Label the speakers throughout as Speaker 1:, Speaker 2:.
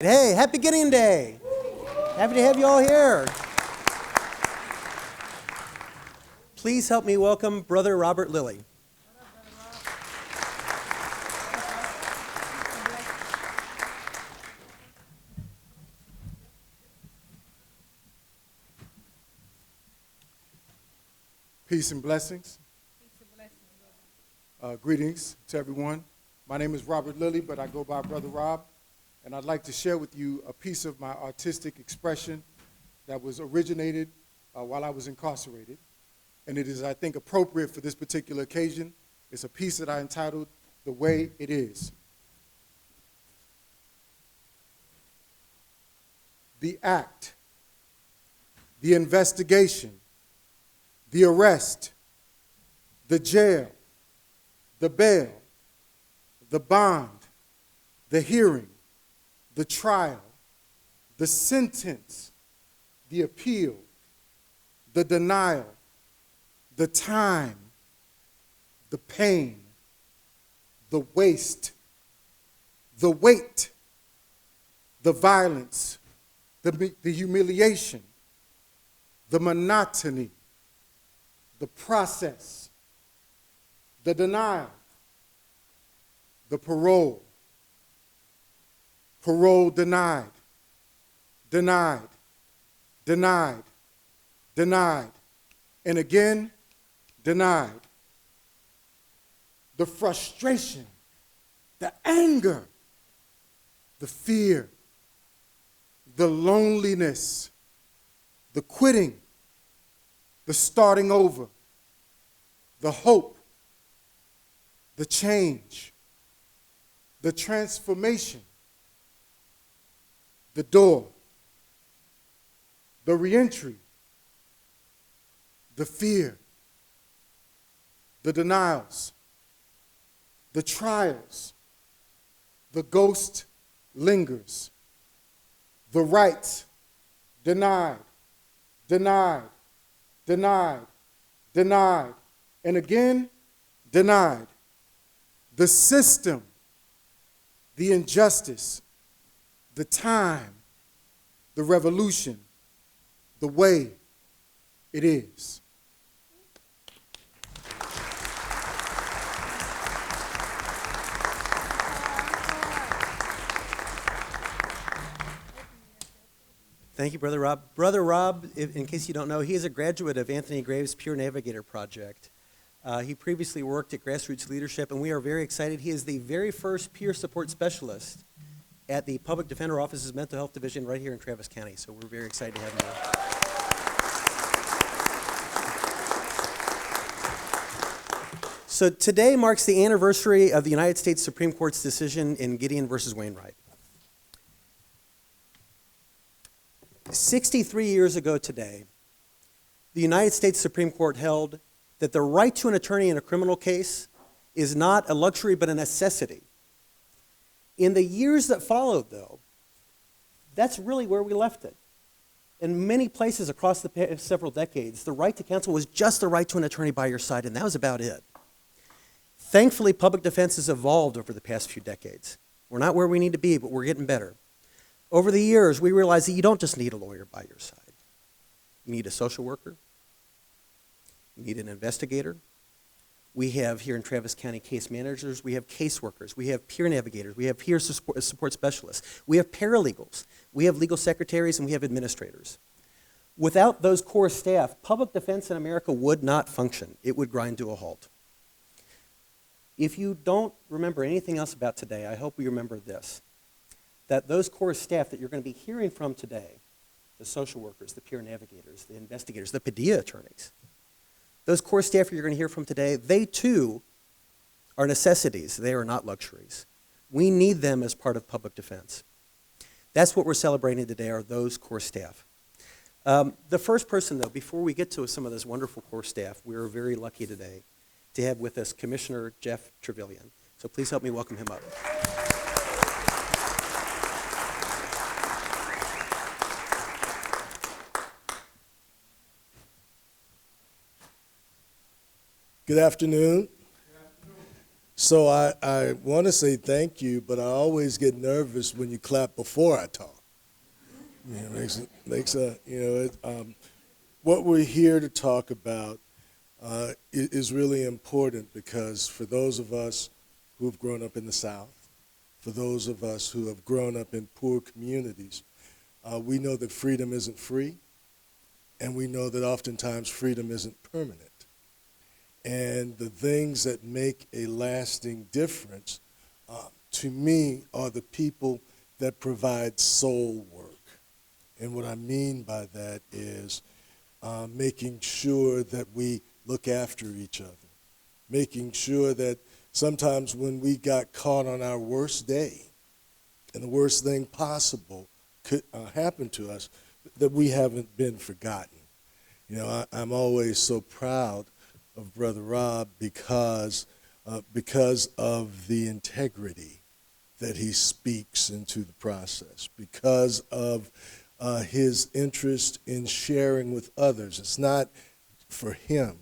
Speaker 1: Hey, happy Gideon Day. Happy to have you all here. Please help me welcome Brother Robert Lilly.
Speaker 2: Peace and blessings. Greetings to everyone. My name is Robert Lilly, but I go by Brother Rob, and I'd like to share with you a piece of my artistic expression that was originated while I was incarcerated, and it is, I think, appropriate for this particular occasion. It's a piece that I entitled "The Way It Is." The act, the investigation, the arrest, the jail, the bail, the bond, the hearing, the trial, the sentence, the appeal, the denial, the time, the pain, the waste, the weight, the violence, the humiliation, the monotony, the process, the denial, the parole denied, denied, denied, denied, and again denied. The frustration, the anger, the fear, the loneliness, the quitting, the starting over, the hope, the change, the transformation, the door, the reentry, the fear, the denials, the trials, the ghost lingers, the rights denied, denied, denied, denied, and again denied. The system, the injustice, the time, the revolution, the way it is.
Speaker 1: Thank you, Brother Rob. Brother Rob, in case you don't know, he is a graduate of Anthony Graves' Peer Navigator Project. He previously worked at Grassroots Leadership, and we are very excited. He is the very first peer support specialist at the Public Defender Office's Mental Health Division right here in Travis County, so we're very excited to have him here. So today marks the anniversary of the United States Supreme Court's decision in Gideon versus Wainwright. 63 years ago today, the United States Supreme Court held that the right to an attorney in a criminal case is not a luxury but a necessity. In the years that followed, though, that's really where we left it. In many places across the past several decades, the right to counsel was just the right to an attorney by your side, and that was about it. Thankfully, public defense has evolved over the past few decades. We're not where we need to be, but we're getting better. Over the years, we realized that you don't just need a lawyer by your side. You need a social worker. You need an investigator. We have here in Travis County case managers. We have caseworkers. We have peer navigators. We have peer support specialists. We have paralegals. We have legal secretaries, and we have administrators. Without those core staff, public defense in America would not function. It would grind to a halt. If you don't remember anything else about today, I hope you remember this, that those core staff that you're going to be hearing from today, the social workers, the peer navigators, the investigators, the Padilla attorneys, those core staff you're going to hear from today, they too are necessities. They are not luxuries. We need them as part of public defense. That's what we're celebrating today, are those core staff. The first person, though, before we get to some of this wonderful core staff, we're very lucky today to have with us Commissioner Jeff Trevelyan. So please help me welcome him up.
Speaker 3: Good afternoon. So I want to say thank you, but I always get nervous when you clap before I talk. You know, makes a you know what we're here to talk about is really important because for those of us who've grown up in the South, for those of us who have grown up in poor communities, we know that freedom isn't free, and we know that oftentimes freedom isn't permanent. And the things that make a lasting difference, to me, are the people that provide soul work. And what I mean by that is making sure that we look after each other, making sure that sometimes when we got caught on our worst day and the worst thing possible could happen to us, that we haven't been forgotten. You know, I'm always so proud of Brother Rob because of the integrity that he speaks into the process, because of his interest in sharing with others. It's not for him,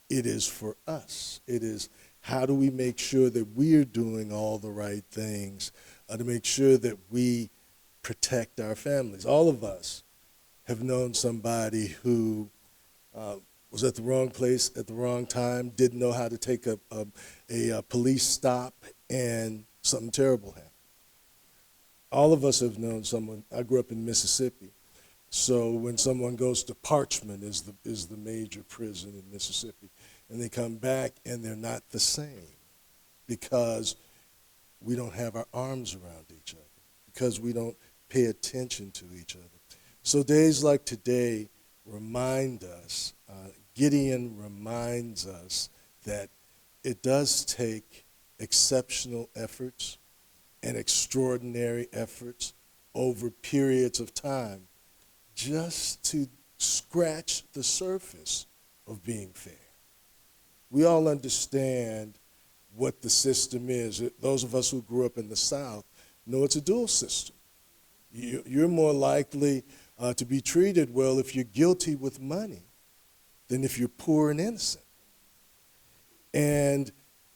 Speaker 3: it is for us. It is how do we make sure that we're doing all the right things to make sure that we protect our families. All of us have known somebody who was at the wrong place at the wrong time, didn't know how to take a police stop, and something terrible happened. All of us have known someone. I grew up in Mississippi, so when someone goes to Parchman, is the major prison in Mississippi, and they come back and they're not the same because we don't have our arms around each other, because we don't pay attention to each other. So days like today remind us, Gideon reminds us that it does take exceptional efforts and extraordinary efforts over periods of time just to scratch the surface of being fair. We all understand what the system is. Those of us who grew up in the South know it's a dual system. You're more likely to be treated well if you're guilty with money than if you're poor and innocent. And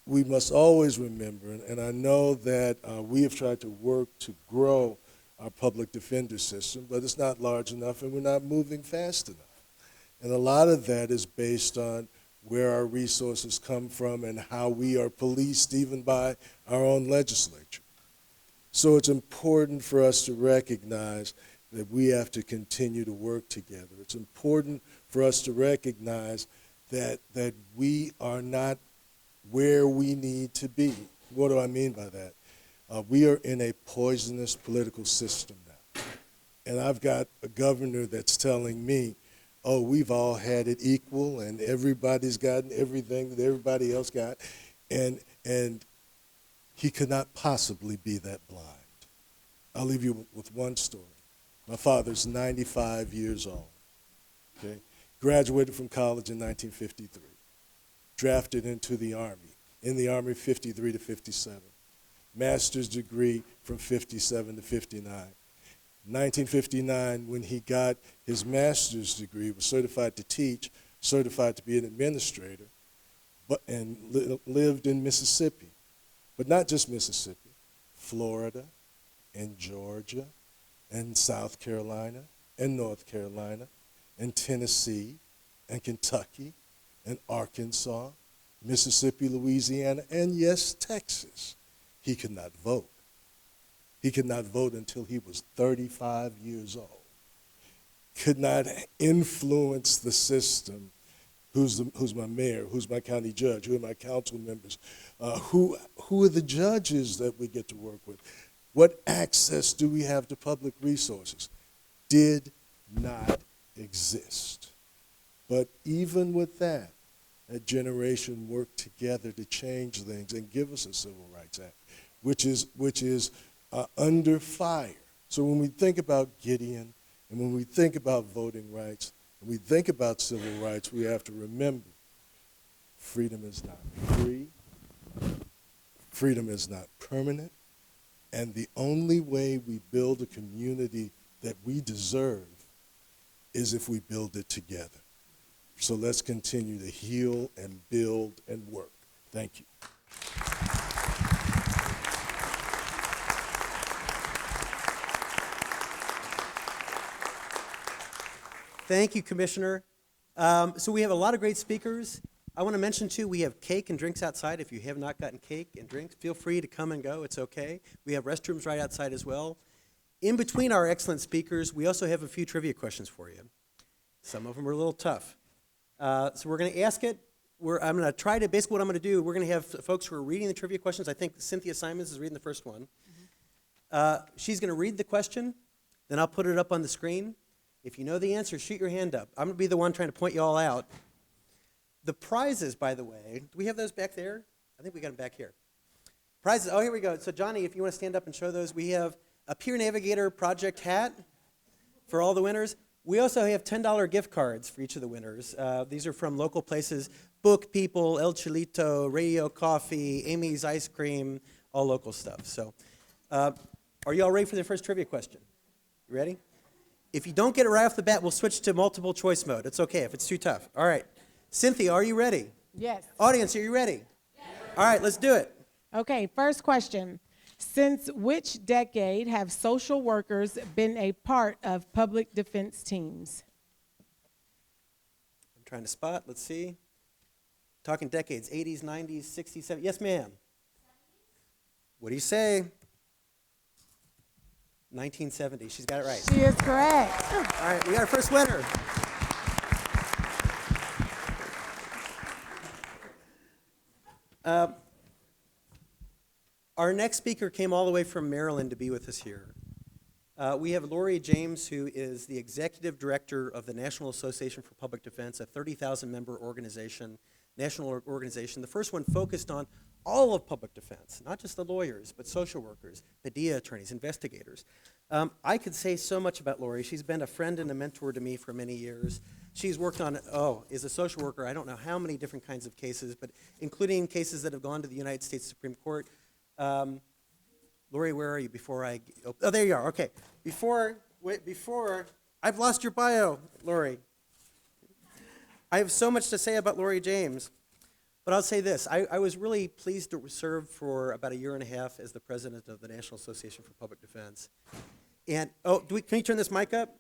Speaker 3: we must always remember, and I know that we have tried to work to grow our public defender system, but it's not large enough and we're not moving fast enough. And a lot of that is based on where our resources come from and how we are policed even by our own legislature. So it's important for us to recognize that we have to continue to work together. It's important for us to recognize that we are not where we need to be. What do I mean by that? We are in a poisonous political system now. And I've got a governor that's telling me, oh, we've all had it equal and everybody's gotten everything that everybody else got. And he could not possibly be that blind. I'll leave you with one story. My father's 95 years old, okay? Graduated from college in 1953. Drafted into the Army, in the Army 53 to 57. Master's degree from 57 to 59. 1959, when he got his master's degree, was certified to teach, certified to be an administrator, and lived in Mississippi. But not just Mississippi, Florida and Georgia and South Carolina and North Carolina and Tennessee and Kentucky and Arkansas, Mississippi, Louisiana, and yes, Texas. He could not vote. He could not vote until he was 35 years old. Could not influence the system. Who's my mayor? Who's my county judge? Who are my council members? Who are the judges that we get to work with? What access do we have to public resources? Did not exist. But even with that generation worked together to change things and give us a Civil Rights Act, which is under fire. So when we think about Gideon and when we think about voting rights and we think about civil rights, we have to remember freedom is not free, freedom is not permanent, and the only way we build a community that we deserve is if we build it together. So let's continue to heal and build and work. Thank you.
Speaker 1: Thank you, Commissioner. So we have a lot of great speakers. I want to mention, too, we have cake and drinks outside. If you have not gotten cake and drinks, feel free to come and go. It's okay. We have restrooms right outside as well. In between our excellent speakers, we also have a few trivia questions for you. Some of them are a little tough. So we're going to ask it. I'm going to try to, basically what I'm going to do, we're going to have folks who are reading the trivia questions. I think Cynthia Simons is reading the first one. She's going to read the question, then I'll put it up on the screen. If you know the answer, shoot your hand up. I'm going to be the one trying to point you all out. The prizes, by the way, do we have those back there? I think we got them back here. Prizes, oh, here we go. So Johnny, if you want to stand up and show those, we have a Peer Navigator Project hat for all the winners. We also have $10 gift cards for each of the winners. These are from local places, Book People, El Chilito, Radio Coffee, Amy's Ice Cream, all local stuff. So are you all ready for the first trivia question? You ready? If you don't get it right off the bat, we'll switch to multiple choice mode. It's okay if it's too tough. All right. Cynthia, are you ready?
Speaker 4: Yes.
Speaker 1: Audience, are you ready? Yes. All right, let's do it.
Speaker 4: Okay, first question. Since which decade have social workers been a part of public defense teams?
Speaker 1: I'm trying to spot. Let's see. Talking decades, 80s, 90s, 60s, 70s. Yes, ma'am. What do you say? 1970. She's got it right.
Speaker 4: She is correct.
Speaker 1: All right, we got our first winner. Our next speaker came all the way from Maryland to be with us here. We have Lori James, who is the executive director of the National Association for Public Defense, a 30,000-member organization, national organization. The first one focused on all of public defense, not just the lawyers, but social workers, Padilla attorneys, investigators. I could say so much about Lori. She's been a friend and a mentor to me for many years. She's worked on, as a social worker, I don't know how many different kinds of cases, but including cases that have gone to the United States Supreme Court. Lori, where are you before I, oh, there you are, okay. Before, I've lost your bio, Lori. I have so much to say about Lori James, but I'll say this. I was really pleased to serve for about a year and a half as the president of the National Association for Public Defense. And, can you turn this mic up?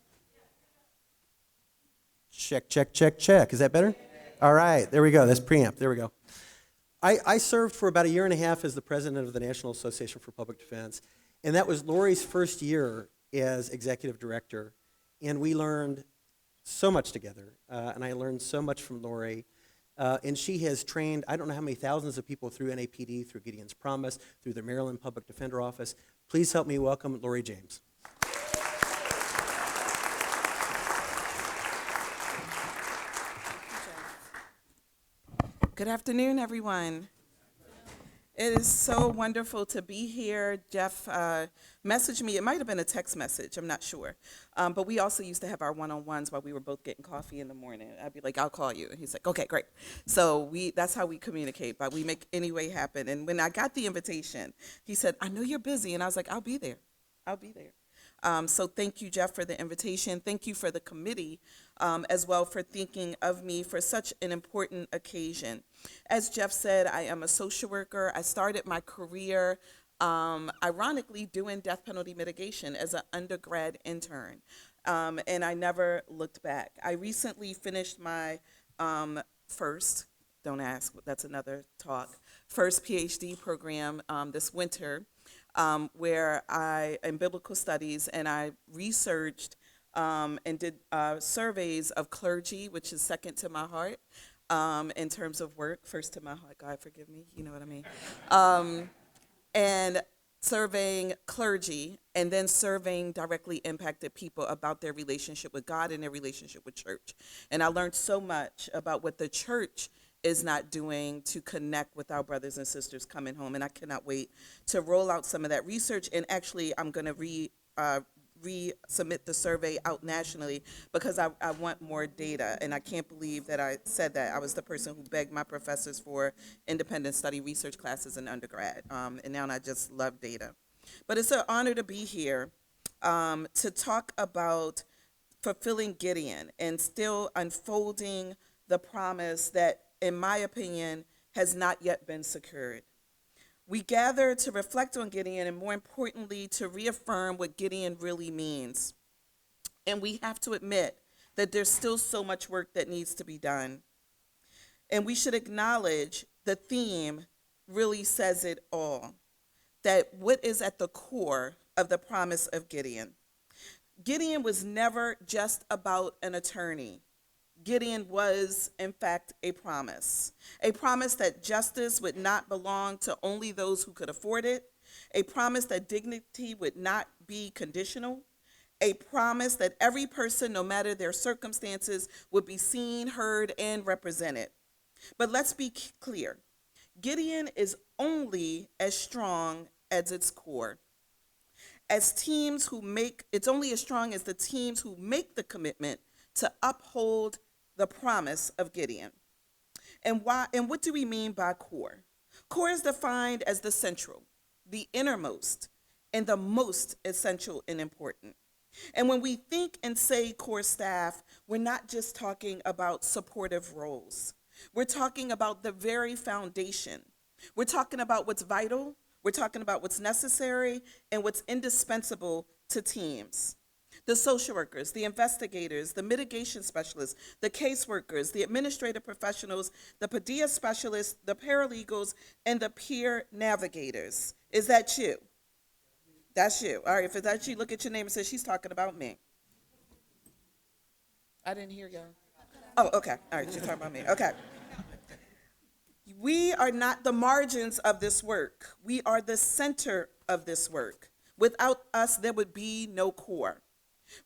Speaker 1: Check, check, check, check. Is that better? All right, there we go. That's preamp. There we go. I served for about a year and a half as the president of the National Association for Public Defense, and that was Lori's first year as executive director, and we learned so much together, and I learned so much from Lori, and she has trained, I don't know how many thousands of people through NAPD, through Gideon's Promise, through the Maryland Public Defender Office. Please help me welcome Lori James.
Speaker 5: Good afternoon, everyone. It is so wonderful to be here. Jeff messaged me. It might have been a text message. I'm not sure. But we also used to have our one-on-ones while we were both getting coffee in the morning. I'd be like, I'll call you. And he's like, okay, great. So that's how we communicate, but we make any way happen. And when I got the invitation, he said, I know you're busy. And I was like, I'll be there. I'll be there. So thank you, Jeff, for the invitation. Thank you for the committee as well for thinking of me for such an important occasion. As Jeff said, I am a social worker. I started my career, ironically, doing death penalty mitigation as an undergrad intern, and I never looked back. I recently finished my first, don't ask, that's another talk, first PhD program this winter. Where in biblical studies, and I researched and did surveys of clergy, which is second to my heart in terms of work, first to my heart, God forgive me, you know what I mean, and surveying clergy, and then surveying directly impacted people about their relationship with God and their relationship with church. And I learned so much about what the church is not doing to connect with our brothers and sisters coming home. And I cannot wait to roll out some of that research. And actually, I'm going to resubmit the survey out nationally because I want more data. And I can't believe that I said that. I was the person who begged my professors for independent study research classes in undergrad. And now I just love data. But it's an honor to be here to talk about fulfilling Gideon and still unfolding the promise that, in my opinion, has not yet been secured. We gather to reflect on Gideon and, more importantly, to reaffirm what Gideon really means. And we have to admit that there's still so much work that needs to be done. And we should acknowledge the theme really says it all, that what is at the core of the promise of Gideon. Gideon was never just about an attorney. Gideon was, in fact, a promise that justice would not belong to only those who could afford it, a promise that dignity would not be conditional, a promise that every person, no matter their circumstances, would be seen, heard, and represented. But let's be clear. Gideon is only as strong as its core. It's only as strong as the teams who make the commitment to uphold the promise of Gideon. And what do we mean by core? Core is defined as the central, the innermost, and the most essential and important. And when we think and say core staff, we're not just talking about supportive roles. We're talking about the very foundation. We're talking about what's vital, we're talking about what's necessary, and what's indispensable to teams. The social workers, the investigators, the mitigation specialists, the caseworkers, the administrative professionals, the PADIA specialists, the paralegals, and the peer navigators. Is that you? That's you. All right, if that's you, look at your name and say, she's talking about me. I didn't hear y'all. Oh, okay. All right, she's talking about me. Okay. We are not the margins of this work. We are the center of this work. Without us, there would be no core.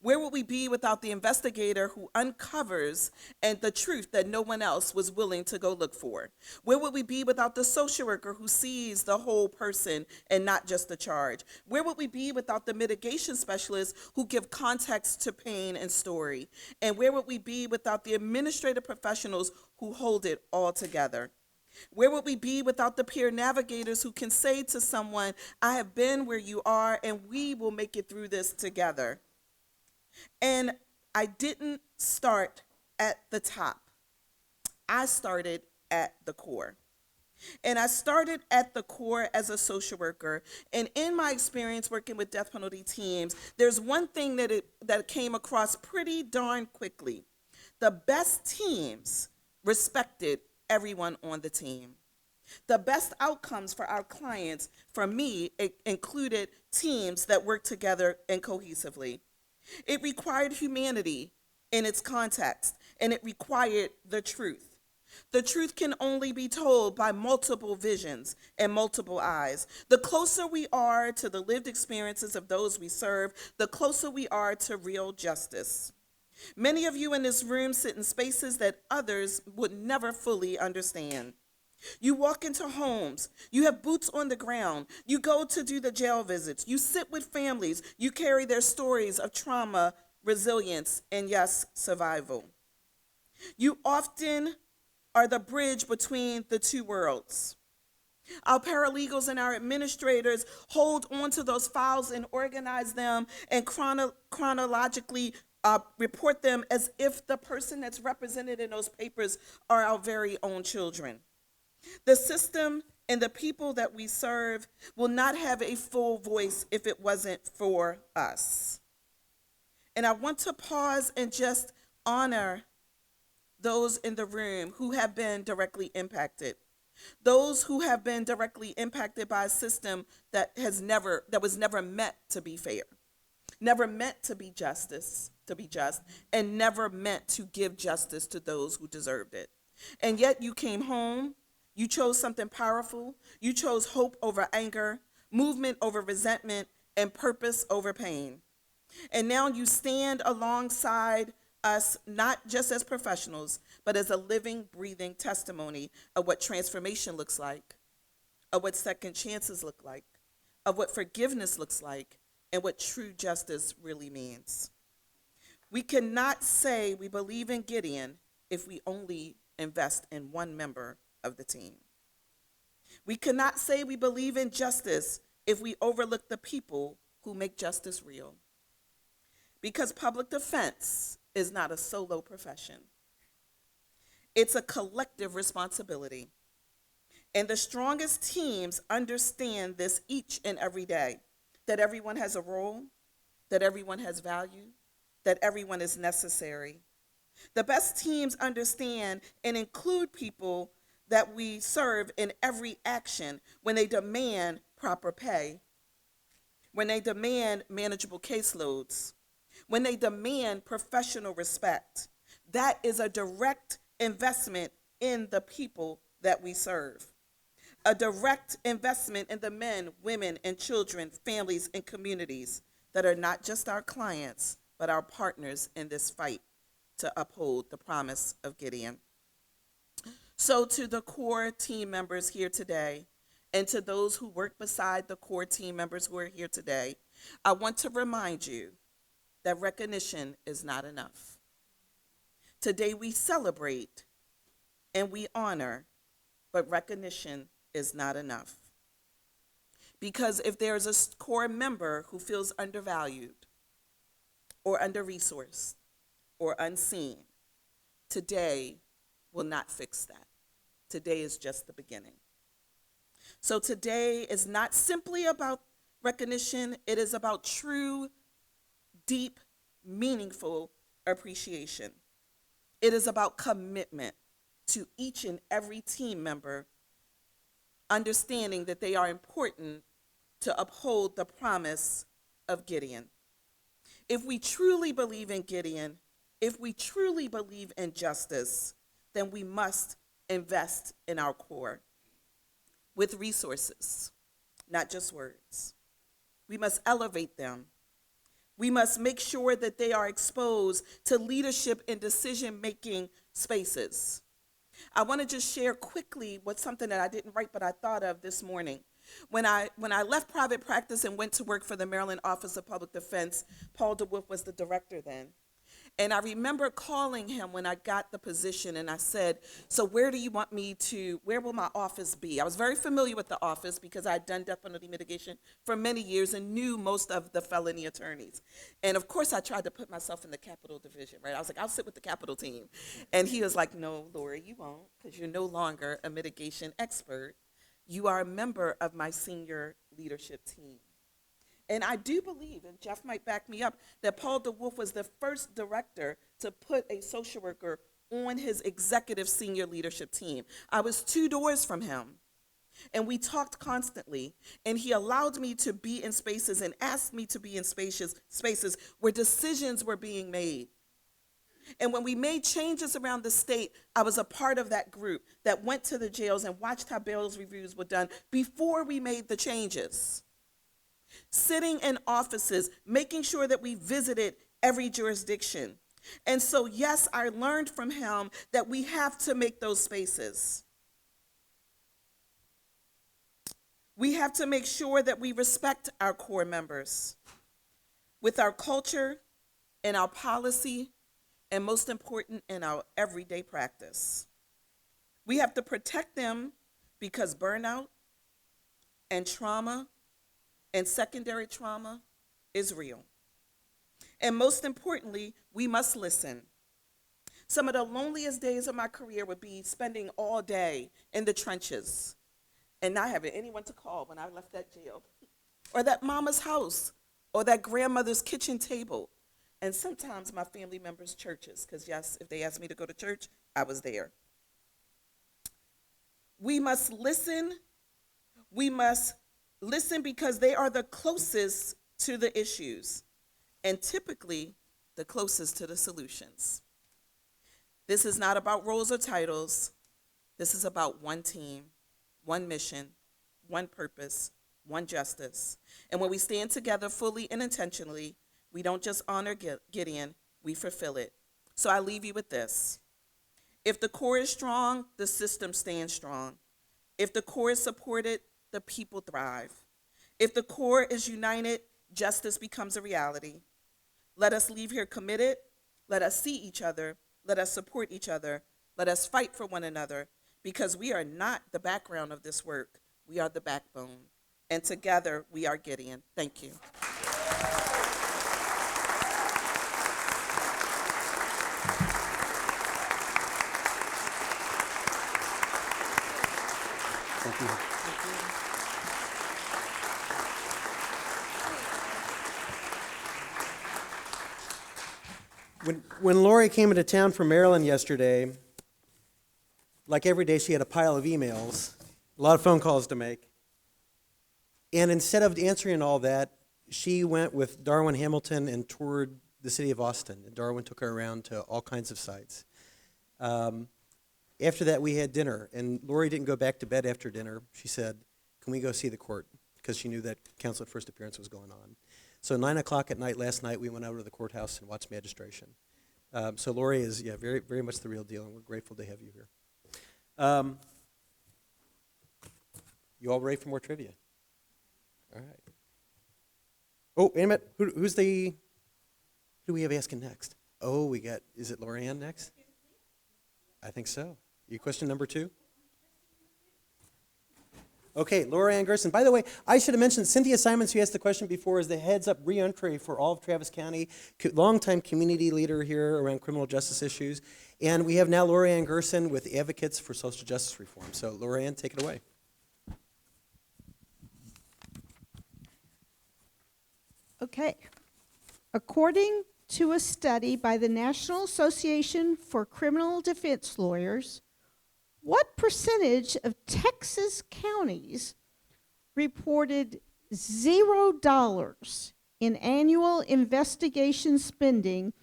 Speaker 5: Where would we be without the investigator who uncovers and the truth that no one else was willing to go look for? Where would we be without the social worker who sees the whole person and not just the charge? Where would we be without the mitigation specialists who give context to pain and story? And where would we be without the administrative professionals who hold it all together? Where would we be without the peer navigators who can say to someone, I have been where you are and we will make it through this together? And I didn't start at the top. I started at the core. And I started at the core as a social worker. And in my experience working with death penalty teams, there's one thing that came across pretty darn quickly. The best teams respected everyone on the team. The best outcomes for our clients, for me, included teams that worked together and cohesively. It required humanity in its context, and it required the truth. The truth can only be told by multiple visions and multiple eyes. The closer we are to the lived experiences of those we serve, the closer we are to real justice. Many of you in this room sit in spaces that others would never fully understand. You walk into homes, you have boots on the ground, you go to do the jail visits, you sit with families, you carry their stories of trauma, resilience, and yes, survival. You often are the bridge between the two worlds. Our paralegals and our administrators hold on to those files and organize them and chronologically report them as if the person that's represented in those papers are our very own children. The system and the people that we serve will not have a full voice if it wasn't for us. And I want to pause and just honor those in the room who have been directly impacted. Those who have been directly impacted by a system that was never meant to be fair, never meant to be just, and never meant to give justice to those who deserved it. And yet you came home. You chose something powerful. You chose hope over anger, movement over resentment, and purpose over pain. And now you stand alongside us, not just as professionals, but as a living, breathing testimony of what transformation looks like, of what second chances look like, of what forgiveness looks like, and what true justice really means. We cannot say we believe in Gideon if we only invest in one member of the team. We cannot say we believe in justice if we overlook the people who make justice real. Because public defense is not a solo profession. It's a collective responsibility. And the strongest teams understand this each and every day, that everyone has a role, that everyone has value, that everyone is necessary, The best teams understand and include people that we serve in every action when they demand proper pay, when they demand manageable caseloads, when they demand professional respect. That is a direct investment in the people that we serve. A direct investment in the men, women, and children, families, and communities that are not just our clients, but our partners in this fight to uphold the promise of Gideon. So to the core team members here today, and to those who work beside the core team members who are here today, I want to remind you that recognition is not enough. Today we celebrate and we honor, but recognition is not enough. Because if there's a core member who feels undervalued or under-resourced or unseen, today will not fix that. Today is just the beginning. So today is not simply about recognition, it is about true, deep, meaningful appreciation. It is about commitment to each and every team member, understanding that they are important to uphold the promise of Gideon. If we truly believe in Gideon, if we truly believe in justice, then we must invest in our core with resources, not just words. We must elevate them. We must make sure that they are exposed to leadership and decision-making spaces. I want to just share quickly what's something that I didn't write, but I thought of this morning. When I left private practice and went to work for the Maryland Office of Public Defense, Paul DeWolf was the director then. And I remember calling him when I got the position, and I said, so where will my office be? I was very familiar with the office because I had done death penalty mitigation for many years and knew most of the felony attorneys. And of course, I tried to put myself in the capital division, right? I was like, I'll sit with the capital team. And he was like, no, Lori, you won't, because you're no longer a mitigation expert. You are a member of my senior leadership team. And I do believe, and Jeff might back me up, that Paul DeWolf was the first director to put a social worker on his executive senior leadership team. I was 2 doors from him, and we talked constantly, and he allowed me to be in spaces and asked me to be in spaces where decisions were being made. And when we made changes around the state, I was a part of that group that went to the jails and watched how bail reviews were done before we made the changes. Sitting in offices, making sure that we visited every jurisdiction. And so, yes, I learned from him that we have to make those spaces. We have to make sure that we respect our core members with our culture and our policy, and most important, in our everyday practice. We have to protect them because burnout and trauma and secondary trauma is real. And most importantly, we must listen. Some of the loneliest days of my career would be spending all day in the trenches and not having anyone to call when I left that jail, or that mama's house, or that grandmother's kitchen table, and sometimes my family members' churches, because yes, if they asked me to go to church, I was there. We must listen. We must listen because they are the closest to the issues and typically the closest to the solutions. This is not about roles or titles. This is about one team, one mission, one purpose, one justice. And when we stand together fully and intentionally, we don't just honor Gideon, we fulfill it. So I leave you with this. If the core is strong, the system stands strong. If the core is supported, the people thrive. If the core is united, justice becomes a reality. Let us leave here committed. Let us see each other. Let us support each other. Let us fight for one another, because we are not the background of this work. We are the backbone. And together, we are Gideon. Thank you.
Speaker 1: Thank you. When Lori came into town from Maryland yesterday, like every day, she had a pile of emails, a lot of phone calls to make. And instead of answering all that, she went with Darwin Hamilton and toured the city of Austin. And Darwin took her around to all kinds of sites. After that, we had dinner, and Lori didn't go back to bed after dinner. She said, "Can we go see the court?" Because she knew that counsel at first appearance was going on. So 9 o'clock at night last night, we went over to the courthouse and watched magistration. So Lori is, very, very much the real deal, and we're grateful to have you here. You all ready for more trivia? All right. Oh, wait a minute. Who do we have asking next? Oh, is it Lorianne next? I think so. You question number 2? Okay, Lorianne Gerson. By the way, I should have mentioned Cynthia Simons, who asked the question before, is the heads-up reentry for all of Travis County, longtime community leader here around criminal justice issues. And we have now Lorianne Gerson with Advocates for Social Justice Reform. So, Lorianne, take it away.
Speaker 6: Okay. According to a study by the National Association for Criminal Defense Lawyers, what percentage of Texas counties reported $0 in annual investigation spending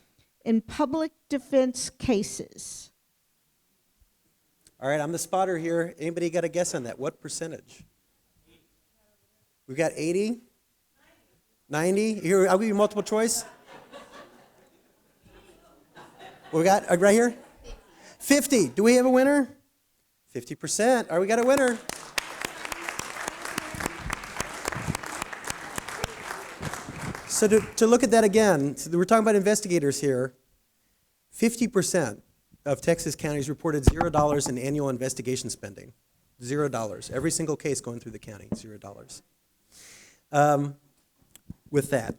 Speaker 6: in public defense cases?
Speaker 1: All right, I'm the spotter here. Anybody got a guess on that? What percentage? We've got 80? 90? Here, I'll give you multiple choice. We got right here? 50. Do we have a winner? 50%. All right, we got a winner. So to look at that again, so we're talking about investigators here. 50% of Texas counties reported $0 in annual investigation spending. $0. Every single case going through the county, $0. With that,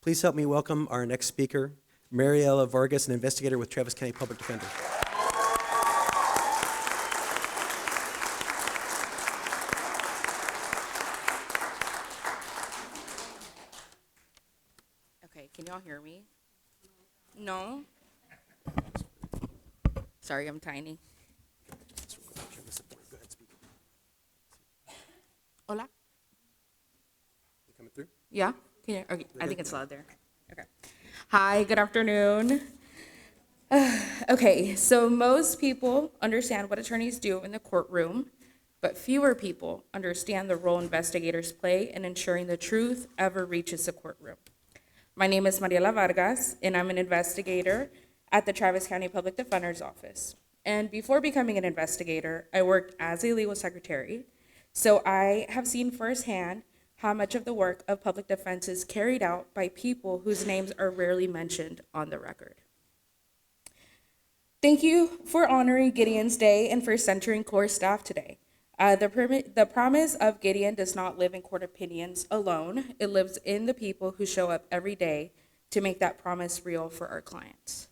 Speaker 1: please help me welcome our next speaker, Mariela Vargas, an investigator with Travis County Public Defender.
Speaker 7: Okay, can y'all hear me? No? Sorry, I'm tiny. Hola?
Speaker 1: You coming through?
Speaker 7: Yeah? Can you, okay, I think it's loud there. Okay. Hi, good afternoon. Okay, so most people understand what attorneys do in the courtroom, but fewer people understand the role investigators play in ensuring the truth ever reaches the courtroom. My name is Mariela Vargas, and I'm an investigator at the Travis County Public Defender's Office. And before becoming an investigator, I worked as a legal secretary, so I have seen firsthand how much of the work of public defense is carried out by people whose names are rarely mentioned on the record. Thank you for honoring Gideon's Day and for centering core staff today. The promise of Gideon does not live in court opinions alone. It lives in the people who show up every day to make that promise real for our clients.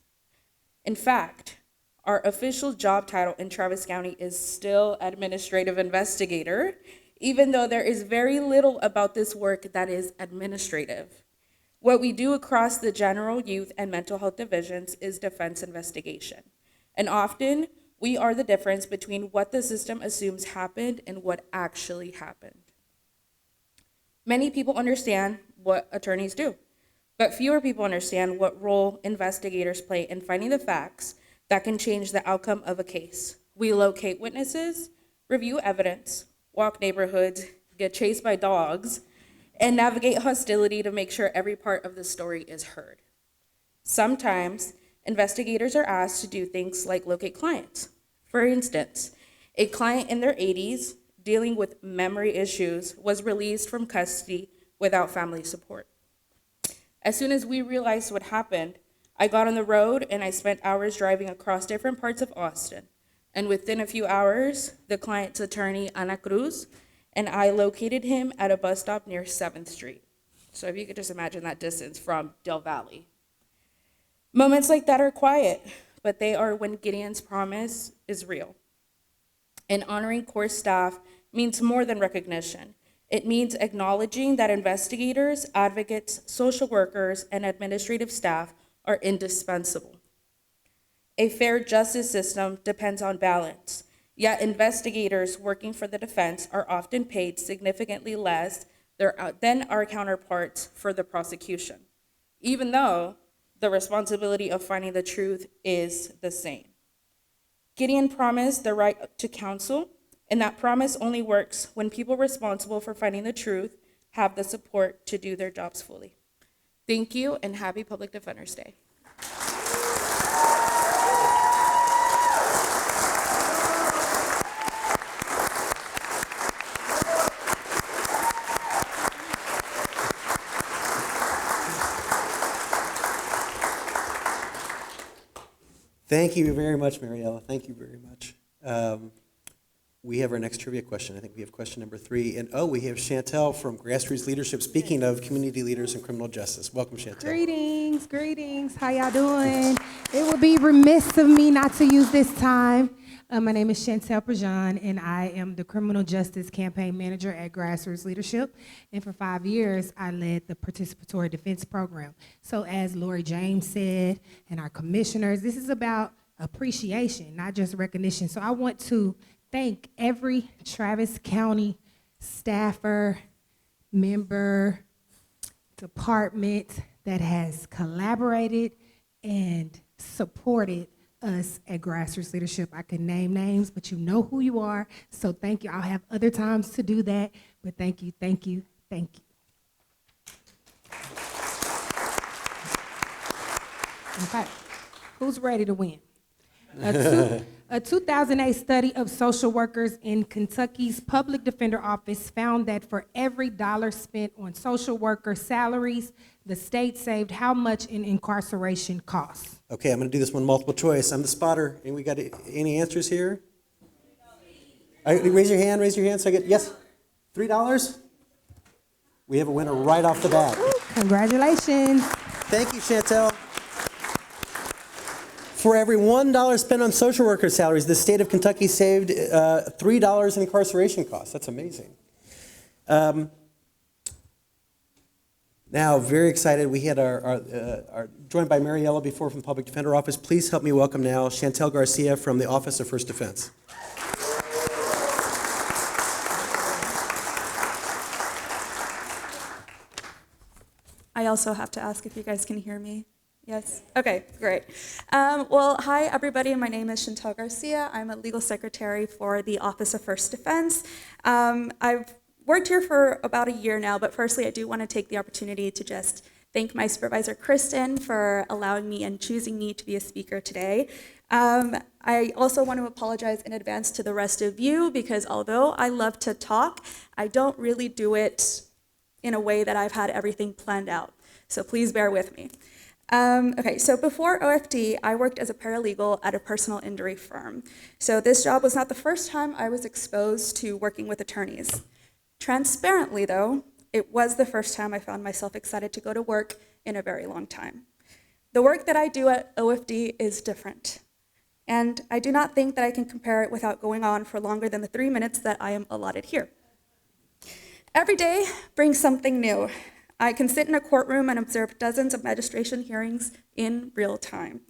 Speaker 7: In fact, our official job title in Travis County is still administrative investigator, even though there is very little about this work that is administrative. What we do across the general, youth, and mental health divisions is defense investigation. And often, we are the difference between what the system assumes happened and what actually happened. Many people understand what attorneys do, but fewer people understand what role investigators play in finding the facts that can change the outcome of a case. We locate witnesses, review evidence, walk neighborhoods, get chased by dogs, and navigate hostility to make sure every part of the story is heard. Sometimes, investigators are asked to do things like locate clients. For instance, a client in their 80s dealing with memory issues was released from custody without family support. As soon as we realized what happened, I got on the road and I spent hours driving across different parts of Austin. And within a few hours, the client's attorney, Ana Cruz, and I located him at a bus stop near 7th Street. So if you could just imagine that distance from Del Valle. Moments like that are quiet, but they are when Gideon's promise is real. And honoring core staff means more than recognition. It means acknowledging that investigators, advocates, social workers, and administrative staff are indispensable. A fair justice system depends on balance, yet investigators working for the defense are often paid significantly less than our counterparts for the prosecution, even though the responsibility of finding the truth is the same. Gideon promised the right to counsel, and that promise only works when people responsible for finding the truth have the support to do their jobs fully. Thank you, and happy Public Defender's Day.
Speaker 1: Thank you very much, Mariella. Thank you very much. We have our next trivia question. I think we have question number 3. And we have Chantel from Grassroots Leadership. Speaking of community leaders in criminal justice. Welcome, Chantel.
Speaker 8: Greetings, greetings. How y'all doing? It would be remiss of me not to use this time. My name is Chantel Prejean, and I am the Criminal Justice Campaign Manager at Grassroots Leadership. And for 5 years, I led the Participatory Defense Program. So as Lori James said, and our commissioners, this is about appreciation, not just recognition. So I want to thank every Travis County staffer, member, department that has collaborated and supported us at Grassroots Leadership. I can name names, but you know who you are. So thank you. I'll have other times to do that, but thank you, thank you, thank you. Okay, who's ready to win? A 2008 study of social workers in Kentucky's public defender office found that for every dollar spent on social worker salaries, the state saved how much in incarceration costs?
Speaker 1: Okay, I'm going to do this one multiple choice. I'm the spotter. And we got any answers here? Raise your hand so I get, yes? $3? We have a winner right off the bat.
Speaker 8: Congratulations.
Speaker 1: Thank you, Chantel. For every $1 spent on social worker salaries, the state of Kentucky saved $3 in incarceration costs. That's amazing. Now, very excited. We had our joined by Mariella before from the Public Defender Office. Please help me welcome now Chantel Garcia from the Office of First Defense.
Speaker 9: I also have to ask if you guys can hear me. Yes? Okay, great. Well, hi, everybody. My name is Chantel Garcia. I'm a legal secretary for the Office of First Defense. I've worked here for about a year now, but firstly, I do want to take the opportunity to just thank my supervisor, Kristen, for allowing me and choosing me to be a speaker today. I also want to apologize in advance to the rest of you, because although I love to talk, I don't really do it in a way that I've had everything planned out. So please bear with me. Okay, so before OFD, I worked as a paralegal at a personal injury firm. So this job was not the first time I was exposed to working with attorneys. Transparently, though, it was the first time I found myself excited to go to work in a very long time. The work that I do at OFD is different, and I do not think that I can compare it without going on for longer than the 3 minutes that I am allotted here. Every day brings something new. I can sit in a courtroom and observe dozens of magistration hearings in real time.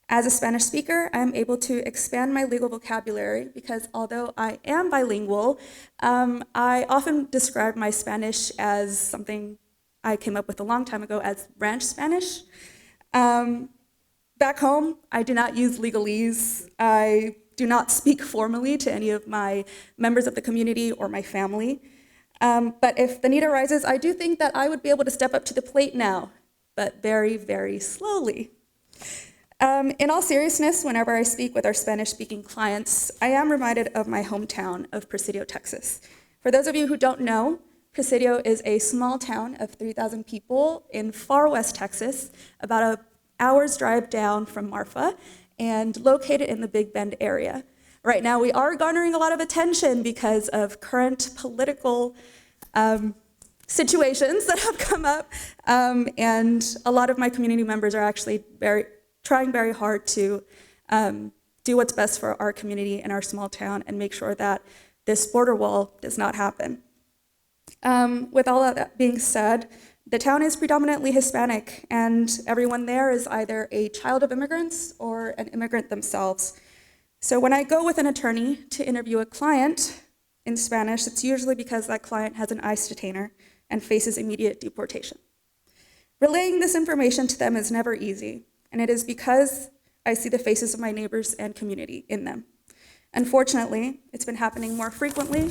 Speaker 9: As a Spanish speaker, I am able to expand my legal vocabulary because although I am bilingual, I often describe my Spanish as something I came up with a long time ago as ranch Spanish. Back home, I do not use legalese. I do not speak formally to any of my members of the community or my family. But if the need arises, I do think that I would be able to step up to the plate now, but very, very slowly. In all seriousness, whenever I speak with our Spanish-speaking clients, I am reminded of my hometown of Presidio, Texas. For those of you who don't know, Presidio is a small town of 3,000 people in far west Texas, about an hour's drive down from Marfa, and located in the Big Bend area. Right now, we are garnering a lot of attention because of current political situations that have come up, and a lot of my community members are actually trying very hard to do what's best for our community and our small town and make sure that this border wall does not happen. With all of that being said, The town is predominantly Hispanic, and everyone there is either a child of immigrants or an immigrant themselves. So when I go with an attorney to interview a client in Spanish, it's usually because that client has an ICE detainer and faces immediate deportation. Relaying this information to them is never easy, and it is because I see the faces of my neighbors and community in them. Unfortunately, it's been happening more frequently,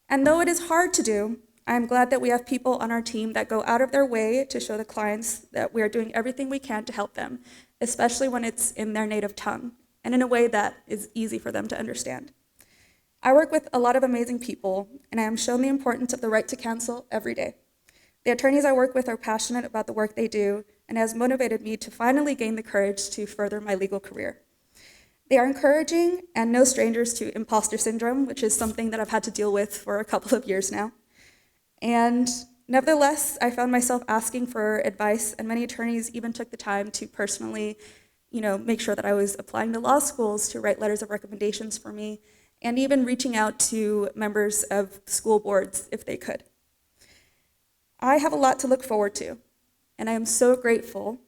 Speaker 9: and though it is hard to do, I'm glad that we have people on our team that go out of their way to show the clients that we are doing everything we can to help them, especially when it's in their native tongue, and in a way that is easy for them to understand. I work with a lot of amazing people, and I am shown the importance of the right to counsel every day. The attorneys I work with are passionate about the work they do, and it has motivated me to finally gain the courage to further my legal career. They are encouraging and no strangers to imposter syndrome, which is something that I've had to deal with for a couple of years now. And nevertheless, I found myself asking for advice, and many attorneys even took the time to personally, make sure that I was applying to law schools to write letters of recommendations for me, and even reaching out to members of school boards if they could. I have a lot to look forward to, and I am so grateful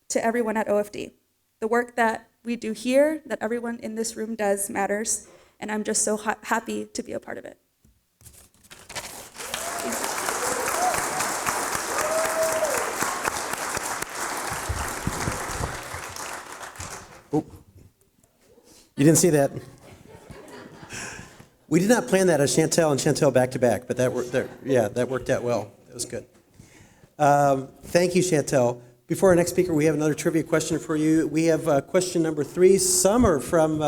Speaker 9: to everyone at OFD. The work that we do here, that everyone in this room does, matters, and I'm just so happy to be a part of it.
Speaker 1: Oh, you didn't see that. We did not plan that as Chantel and Chantel back to back, but that worked out well. That was good. Thank you, Chantel. Before our next speaker, we have another trivia question for you. We have question number 3, Summer from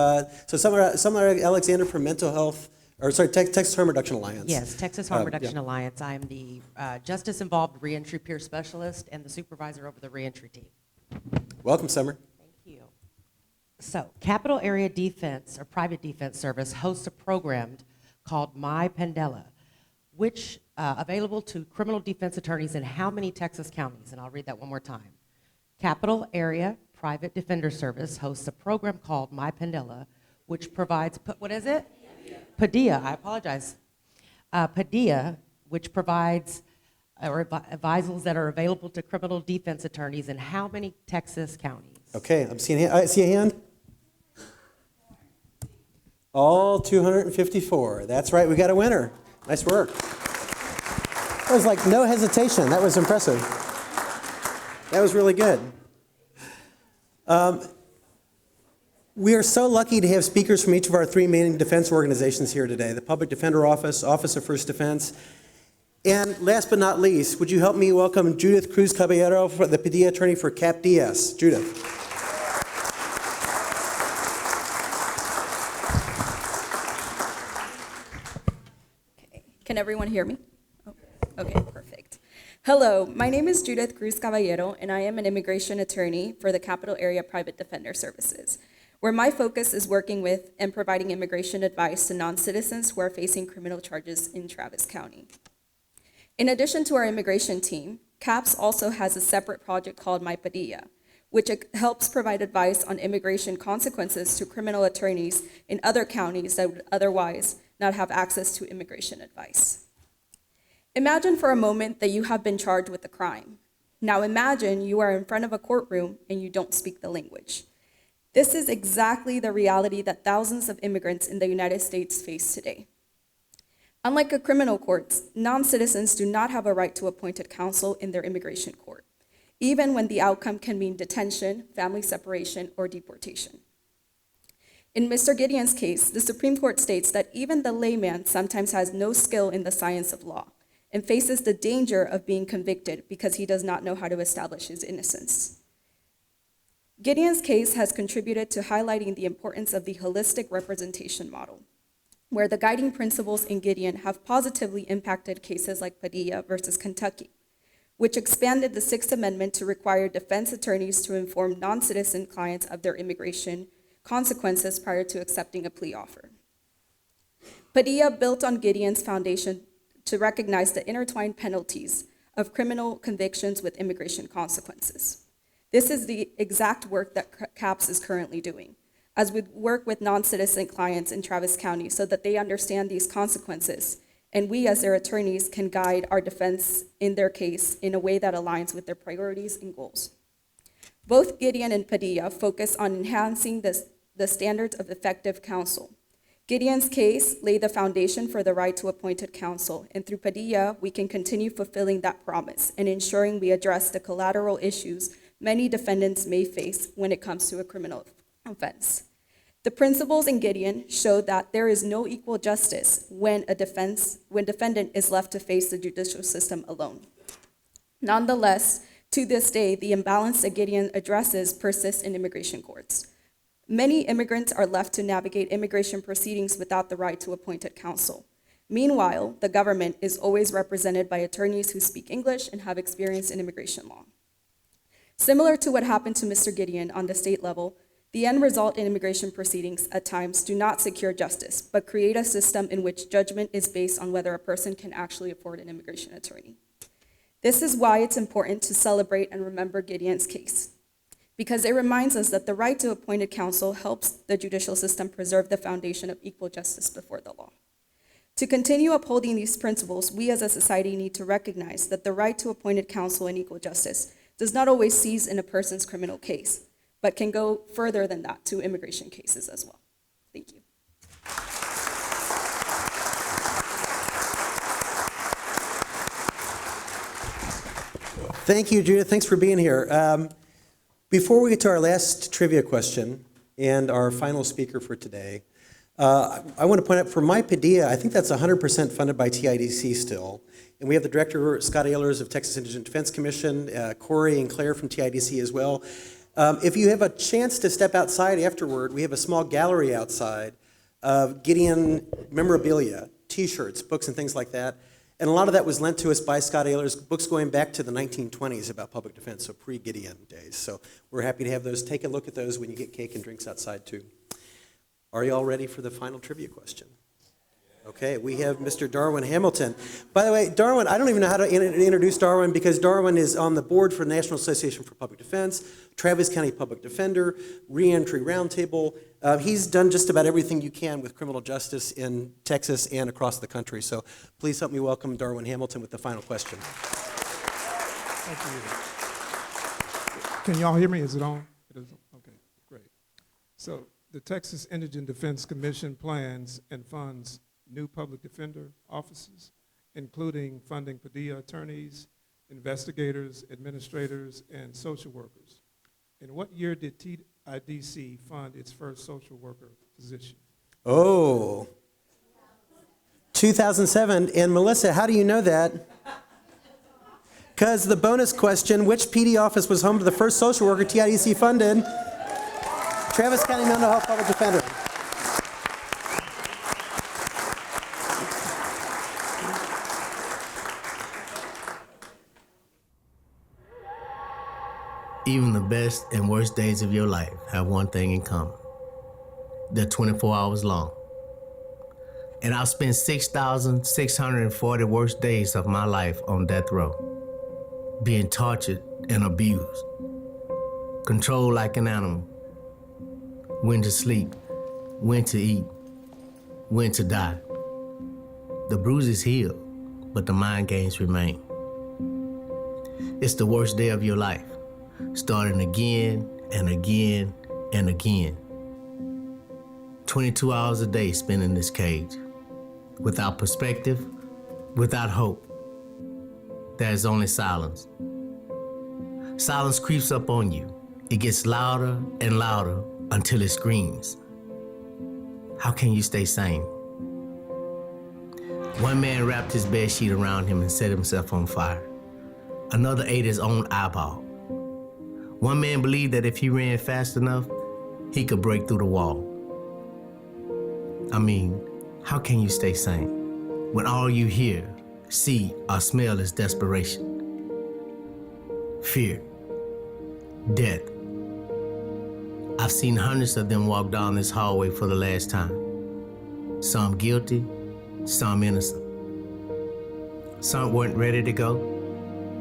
Speaker 1: Summer Alexander from Texas Harm Reduction Alliance.
Speaker 10: Yes, Texas Harm Reduction Alliance. I am the justice-involved reentry peer specialist and the supervisor over the reentry team.
Speaker 1: Welcome, Summer.
Speaker 10: Thank you. So, Capital Area Defense, or Private Defense Service, hosts a program called My Pandela, which available to criminal defense attorneys in how many Texas counties? And I'll read that one more time. Capital Area Private Defender Service hosts a program called My Pandela, which provides, what is it? Padilla, I apologize. Padilla, which provides advisals that are available to criminal defense attorneys in how many Texas counties?
Speaker 1: Okay, I see a hand. All 254. That's right, we got a winner. Nice work. That was like no hesitation. That was impressive. That was really good. We are so lucky to have speakers from each of our 3 main defense organizations here today, the Public Defender Office, Office of First Defense, and last but not least, would you help me welcome Judith Cruz Caballero, the Padilla attorney for Cap DS. Judith.
Speaker 11: Can everyone hear me? Oh, okay, perfect. Hello, my name is Judith Cruz Caballero, and I am an immigration attorney for the Capital Area Private Defender Services, where my focus is working with and providing immigration advice to non-citizens who are facing criminal charges in Travis County. In addition to our immigration team, CAPS also has a separate project called My Padilla, which helps provide advice on immigration consequences to criminal attorneys in other counties that would otherwise not have access to immigration advice. Imagine for a moment that you have been charged with a crime. Now imagine you are in front of a courtroom and you don't speak the language. This is exactly the reality that thousands of immigrants in the United States face today. Unlike a criminal court, non-citizens do not have a right to appointed counsel in their immigration court, even when the outcome can mean detention, family separation, or deportation. In Mr. Gideon's case, the Supreme Court states that even the layman sometimes has no skill in the science of law and faces the danger of being convicted because he does not know how to establish his innocence. Gideon's case has contributed to highlighting the importance of the holistic representation model, where the guiding principles in Gideon have positively impacted cases like Padilla versus Kentucky, which expanded the Sixth Amendment to require defense attorneys to inform non-citizen clients of their immigration consequences prior to accepting a plea offer. Padilla built on Gideon's foundation to recognize the intertwined penalties of criminal convictions with immigration consequences. This is the exact work that CAPS is currently doing, as we work with non-citizen clients in Travis County so that they understand these consequences and we as their attorneys can guide our defense in their case in a way that aligns with their priorities and goals. Both Gideon and Padilla focus on enhancing the standards of effective counsel. Gideon's case laid the foundation for the right to appointed counsel, and through Padilla, we can continue fulfilling that promise and ensuring we address the collateral issues many defendants may face when it comes to a criminal offense. The principles in Gideon show that there is no equal justice when defendant is left to face the judicial system alone. Nonetheless, to this day, the imbalance that Gideon addresses persists in immigration courts. Many immigrants are left to navigate immigration proceedings without the right to appointed counsel. Meanwhile, the government is always represented by attorneys who speak English and have experience in immigration law. Similar to what happened to Mr. Gideon on the state level, the end result in immigration proceedings at times do not secure justice, but create a system in which judgment is based on whether a person can actually afford an immigration attorney. This is why it's important to celebrate and remember Gideon's case, because it reminds us that the right to appointed counsel helps the judicial system preserve the foundation of equal justice before the law. To continue upholding these principles, we as a society need to recognize that the right to appointed counsel and equal justice does not always cease in a person's criminal case, but can go further than that to immigration cases as well. Thank you.
Speaker 1: Thank you, Judith. Thanks for being here. Before we get to our last trivia question and our final speaker for today, I want to point out for My Padilla, I think that's 100% funded by TIDC still. And we have the director, Scott Ehlers of Texas Indigent Defense Commission, Corey and Claire from TIDC as well. If you have a chance to step outside afterward, we have a small gallery outside of Gideon memorabilia, T-shirts, books and things like that. And a lot of that was lent to us by Scott Ehlers, books going back to the 1920s about public defense, so pre-Gideon days. So we're happy to have those. Take a look at those when you get cake and drinks outside too. Are you all ready for the final trivia question? Okay, we have Mr. Darwin Hamilton. By the way, Darwin, I don't even know how to introduce Darwin because Darwin is on the board for the National Association for Public Defense, Travis County Public Defender, Reentry Roundtable. He's done just about everything you can with criminal justice in Texas and across the country. So please help me welcome Darwin Hamilton with the final question.
Speaker 12: Thank you. Can y'all hear me? Is it on? It is. Okay, great. So the Texas Indigent Defense Commission plans and funds new public defender offices, including funding Padilla attorneys, investigators, administrators, and social workers. In what year did TIDC fund its first social worker position?
Speaker 1: Oh, 2007. And Melissa, how do you know that? Because the bonus question, which PD office was home to the first social worker TIDC funded? Travis County Mental Health Public Defender.
Speaker 13: Even the best and worst days of your life have one thing in common. They're 24 hours long. And I've spent 6,640 worst days of my life on death row, being tortured and abused, controlled like an animal, when to sleep, when to eat, when to die. The bruises heal, but the mind games remain. It's the worst day of your life, starting again and again and again. 22 hours a day spent in this cage, without perspective, without hope. There's only silence. Silence creeps up on you. It gets louder and louder until it screams. How can you stay sane? One man wrapped his bedsheet around him and set himself on fire. Another ate his own eyeball. One man believed that if he ran fast enough, he could break through the wall. I mean, how can you stay sane when all you hear, see, or smell is desperation, fear, death? I've seen hundreds of them walk down this hallway for the last time. Some guilty, some innocent. Some weren't ready to go,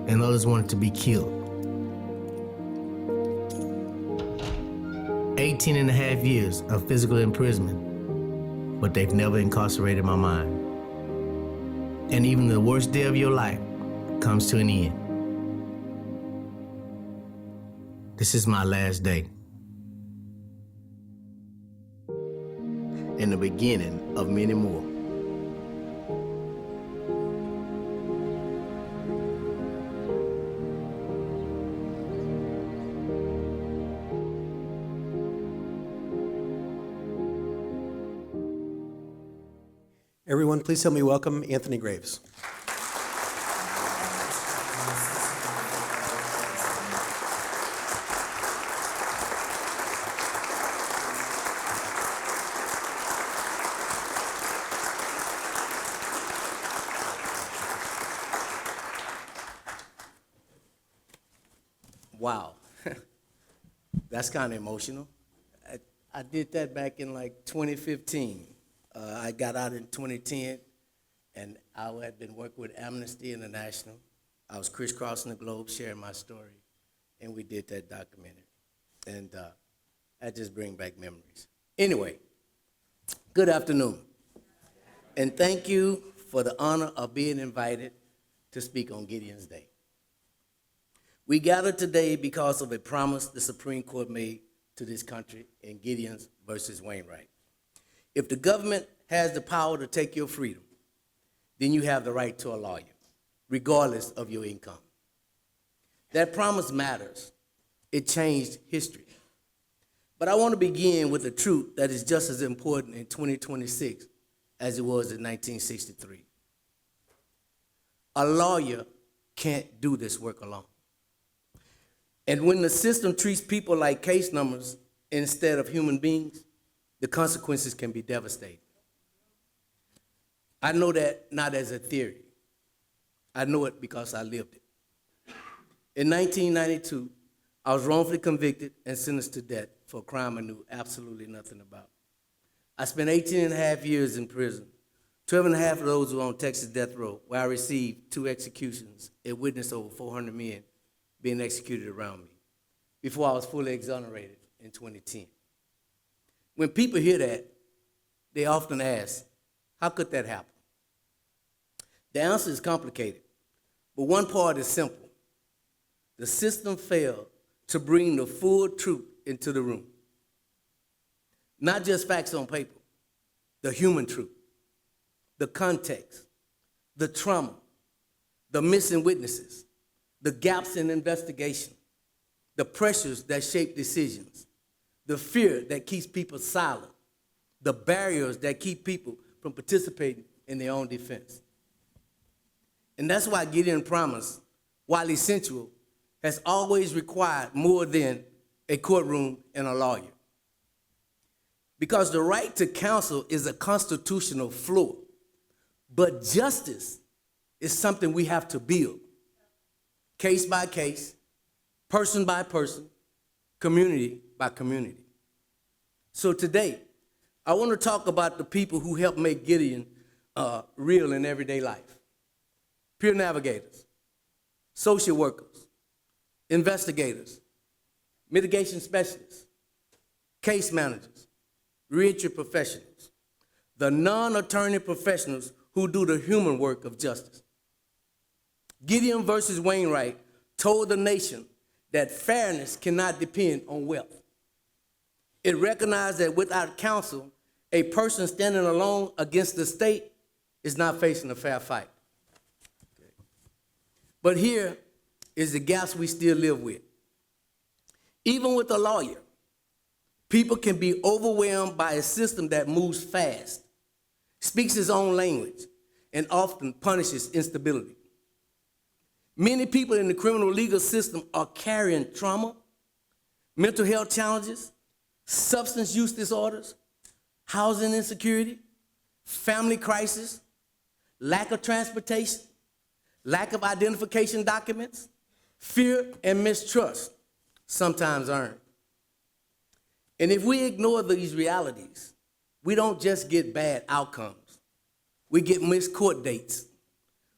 Speaker 13: and others wanted to be killed. 18 and a half years of physical imprisonment, but they've never incarcerated my mind. and even the worst day of your life comes to an end. This is my last day, and the beginning of many more.
Speaker 1: Everyone, please help me welcome Anthony Graves.
Speaker 13: Wow, that's kind of emotional. I did that back in like 2015. I got out in 2010, and I had been working with Amnesty International. I was crisscrossing the globe, sharing my story, and we did that documentary. And that just brings back memories. Anyway, good afternoon, and thank you for the honor of being invited to speak on Gideon's Day. We gathered today because of a promise the Supreme Court made to this country in Gideons versus Wainwright. If the government has the power to take your freedom, then you have the right to a lawyer, regardless of your income. That promise matters. It changed history. But I want to begin with a truth that is just as important in 2026 as it was in 1963. A lawyer can't do this work alone. And when the system treats people like case numbers instead of human beings, the consequences can be devastating. I know that not as a theory. I know it because I lived it. In 1992, I was wrongfully convicted and sentenced to death for a crime I knew absolutely nothing about. I spent 18 and a half years in prison. 12 and a half of those were on Texas death row, where I received 2 executions and witnessed over 400 men being executed around me before I was fully exonerated in 2010. When people hear that, they often ask, how could that happen? The answer is complicated, but one part is simple. The system failed to bring the full truth into the room. Not just facts on paper, the human truth, the context, the trauma, the missing witnesses, the gaps in investigation, the pressures that shape decisions, the fear that keeps people silent, the barriers that keep people from participating in their own defense. And that's why Gideon Promise, while essential, has always required more than a courtroom and a lawyer. Because the right to counsel is a constitutional floor, but justice is something we have to build, case by case, person by person, community by community. So today, I want to talk about the people who helped make Gideon real in everyday life. Peer navigators, social workers, investigators, mitigation specialists, case managers, reentry professionals, the non-attorney professionals who do the human work of justice. Gideon versus Wainwright told the nation that fairness cannot depend on wealth. It recognized that without counsel, a person standing alone against the state is not facing a fair fight. Okay. But here is the gaps we still live with. Even with a lawyer, people can be overwhelmed by a system that moves fast, speaks its own language, and often punishes instability. Many people in the criminal legal system are carrying trauma, mental health challenges, substance use disorders, housing insecurity, family crisis, lack of transportation, lack of identification documents, fear and mistrust, sometimes earned. And if we ignore these realities, we don't just get bad outcomes. We get missed court dates.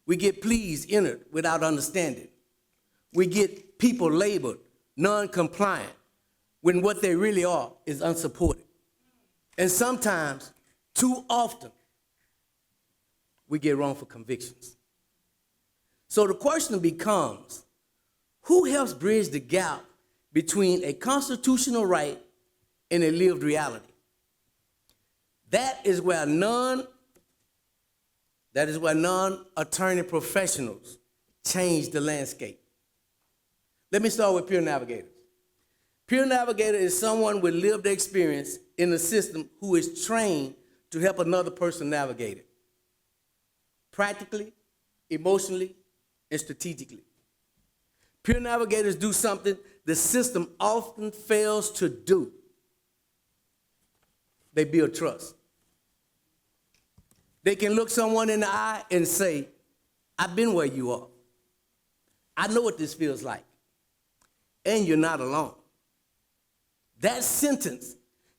Speaker 13: We get pleas entered without understanding. We get people labeled non-compliant when what they really are is unsupported. And sometimes, too often, we get wrongful convictions. So the question becomes, who helps bridge the gap between a constitutional right and a lived reality? That is where non-attorney professionals change the landscape. Let me start with peer navigators. Peer navigator is someone with lived experience in the system who is trained to help another person navigate it, practically, emotionally, and strategically. Peer navigators do something the system often fails to do. They build trust. They can look someone in the eye and say, I've been where you are. I know what this feels like. And you're not alone. That sentence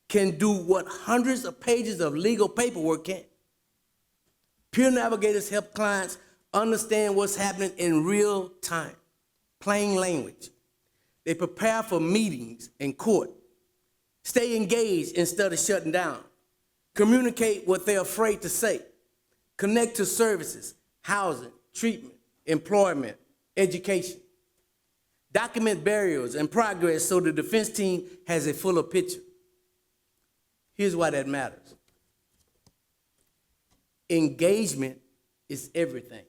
Speaker 13: can do what hundreds of pages of legal paperwork can't. Peer navigators help clients understand what's happening in real time, plain language. They prepare for meetings in court, stay engaged instead of shutting down, communicate what they're afraid to say, connect to services, housing, treatment, employment, education. Document barriers and progress so the defense team has a fuller picture. Here's why that matters. Engagement is everything.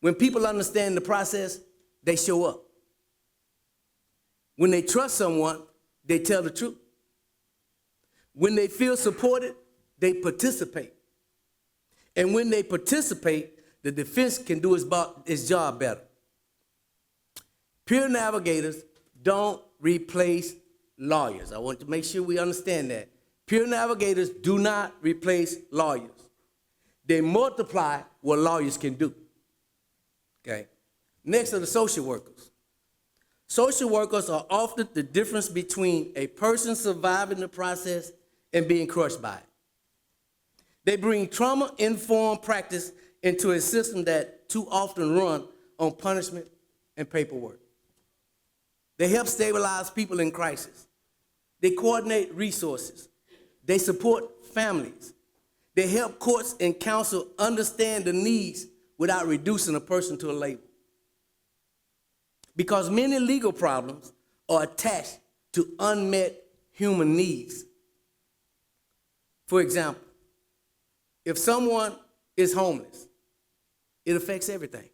Speaker 13: When people understand the process, they show up. When they trust someone, they tell the truth. When they feel supported, they participate. And when they participate, the defense can do its job better. Peer navigators don't replace lawyers. I want to make sure we understand that. Peer navigators do not replace lawyers. They multiply what lawyers can do. Okay. Next are the social workers. Social workers are often the difference between a person surviving the process and being crushed by it. They bring trauma-informed practice into a system that too often runs on punishment and paperwork. They help stabilize people in crisis. They coordinate resources. They support families. They help courts and counsel understand the needs without reducing a person to a label. Because many legal problems are attached to unmet human needs. For example, if someone is homeless, it affects everything.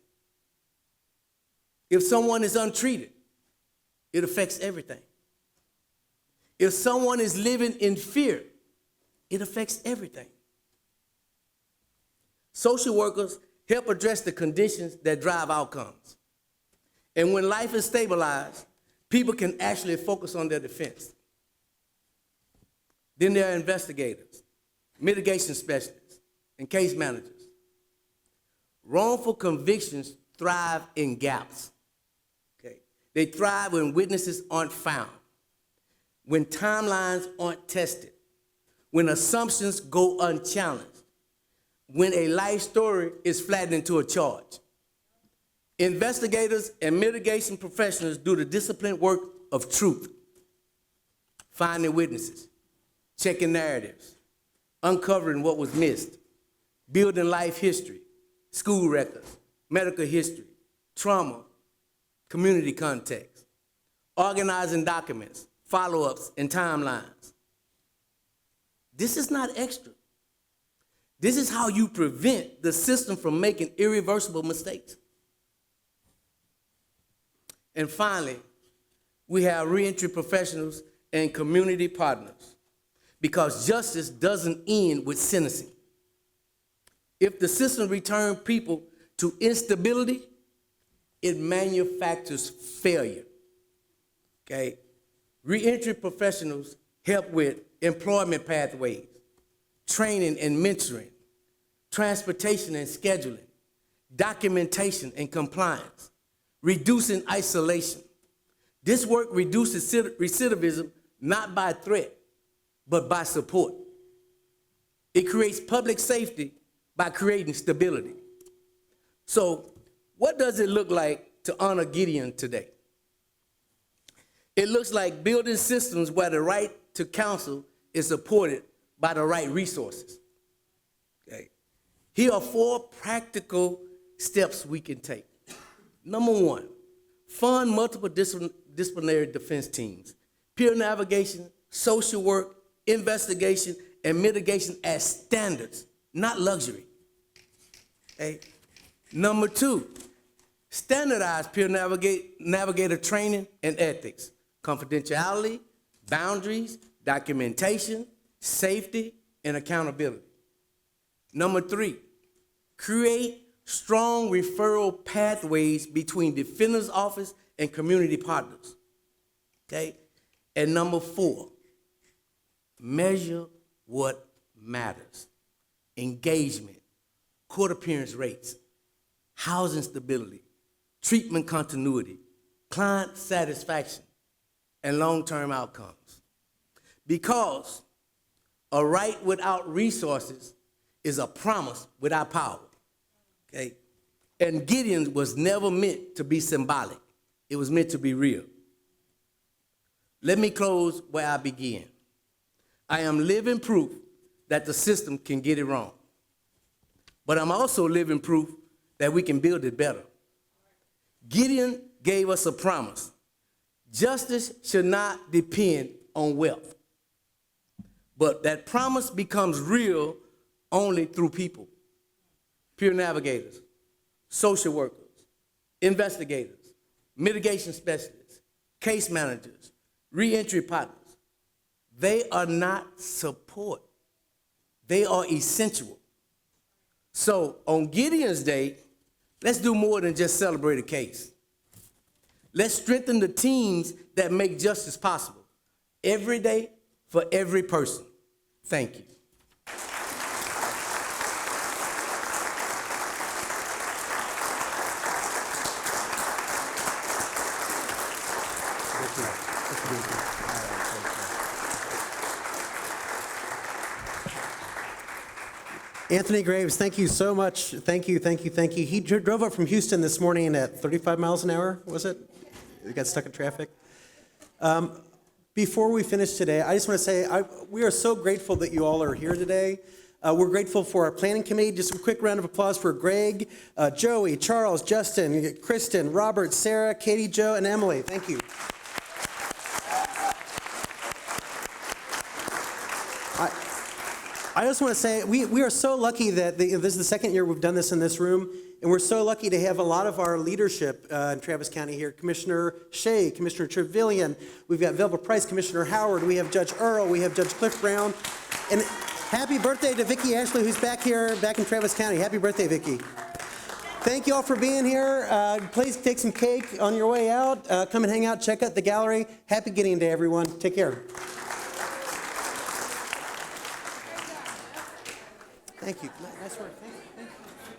Speaker 13: If someone is untreated, it affects everything. If someone is living in fear, it affects everything. Social workers help address the conditions that drive outcomes. And when life is stabilized, people can actually focus on their defense. Then there are investigators, mitigation specialists, and case managers. Wrongful convictions thrive in gaps. They thrive when witnesses aren't found, when timelines aren't tested, when assumptions go unchallenged, when a life story is flattened into a charge. Investigators and mitigation professionals do the disciplined work of truth, finding witnesses, checking narratives, uncovering what was missed, building life history, school records, medical history, trauma, community context, organizing documents, follow-ups, and timelines. This is not extra. This is how you prevent the system from making irreversible mistakes. And finally, we have reentry professionals and community partners, because justice doesn't end with sentencing. If the system returns people to instability, it manufactures failure. Okay? Reentry professionals help with employment pathways, training and mentoring, transportation and scheduling, documentation and compliance, reducing isolation. This work reduces recidivism not by threat, but by support. It creates public safety by creating stability. So, what does it look like to honor Gideon today? It looks like building systems where the right to counsel is supported by the right resources. Okay. Here are 4 practical steps we can take. Number 1, fund multiple disciplinary defense teams, peer navigation, social work, investigation, and mitigation as standards, not luxury. Okay? Number 2, standardize peer navigator training and ethics, confidentiality, boundaries, documentation, safety, and accountability. Number 3, create strong referral pathways between defender's office and community partners. Okay? And number 4, measure what matters. Engagement, court appearance rates, housing stability, treatment continuity, client satisfaction, and long-term outcomes. Because a right without resources is a promise without power. Okay? And Gideon was never meant to be symbolic. It was meant to be real. Let me close where I began. I am living proof that the system can get it wrong. But I'm also living proof that we can build it better. Gideon gave us a promise. Justice should not depend on wealth. But that promise becomes real only through people. Peer navigators, social workers, investigators, mitigation specialists, case managers, reentry partners. They are not support. They are essential. So on Gideon's Day, let's do more than just celebrate a case. Let's strengthen the teams that make justice possible every day for every person. Thank you.
Speaker 1: Anthony Graves, thank you so much. Thank you, thank you, thank you. He drove up from Houston this morning at 35 miles an hour, was it? He got stuck in traffic. Before we finish today, I just want to say we are so grateful that you all are here today. We're grateful for our planning committee. Just a quick round of applause for Greg, Joey, Charles, Justin, Kristen, Robert, Sarah, Katie, Joe, and Emily. Thank you. I just want to say we are so lucky that this is the second year we've done this in this room, and we're so lucky to have a lot of our leadership in Travis County here. Commissioner Shea, Commissioner Trevelyan, we've got Velva Price, Commissioner Howard, we have Judge Earl, we have Judge Cliff Brown, and happy birthday to Vicki Ashley, who's back here, back in Travis County. Happy birthday, Vicki. Thank you all for being here. Please take some cake on your way out. Come and hang out, check out the gallery. Happy Gideon Day, everyone. Take care. Thank you. Nice work. Thank you.